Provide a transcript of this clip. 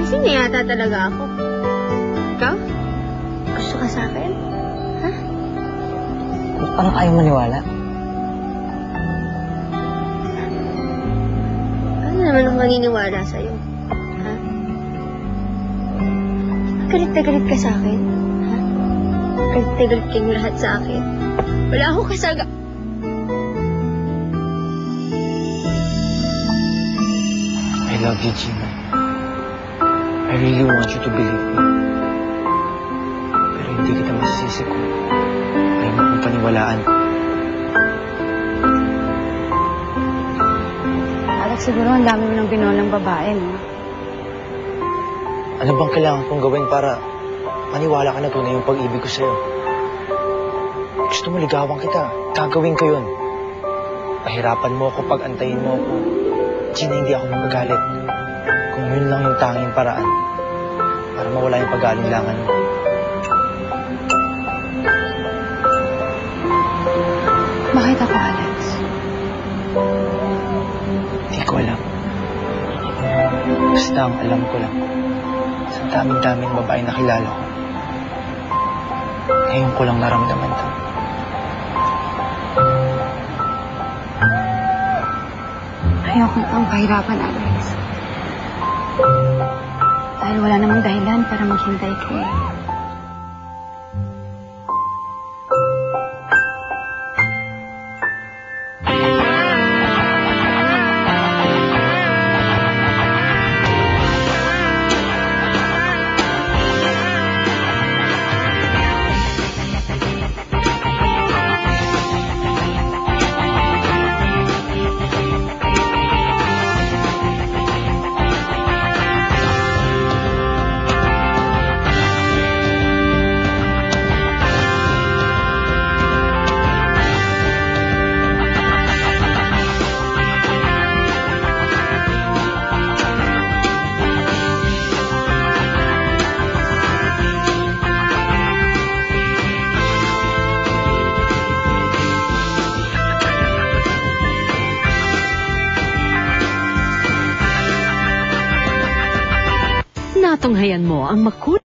Lasing na yata talaga ako. Ikaw? Gusto ka sa akin? Ha? Parang ayaw maniwala. Ano naman ako maniniwala sa'yo? Ha? Galit na galit ka sa akin? Ha? Galit na galit kayong lahat sa akin? Wala akong kasaga... I love you, Gina. I really want you to believe me. Pero hindi kita masisisi kung ayaw mo kong paniwalaan. Alex, siguro ang dami mo ng binolang babae, no? Ano bang kailangan kong gawin para maniwala ka na tunay yung pag-ibig ko sa'yo? Gusto mo ligawan kita. Gagawin ko yun. Pahirapan mo ako, pag-antayin mo ako. Gina, hindi ako magagalit. Kung yun lang yung tanging paraan para mawala yung pag-aalinlangan mo. Bakit ako, Alex? Hindi ko alam. Basta ang alam ko lang, sa daming-daming babae na kilala ko, ngayon ko lang naramdaman to. Ayoko kang pahirapan, Alex. Dahil wala namang dahilan para maghintay ka eh. Natunghayan mo ang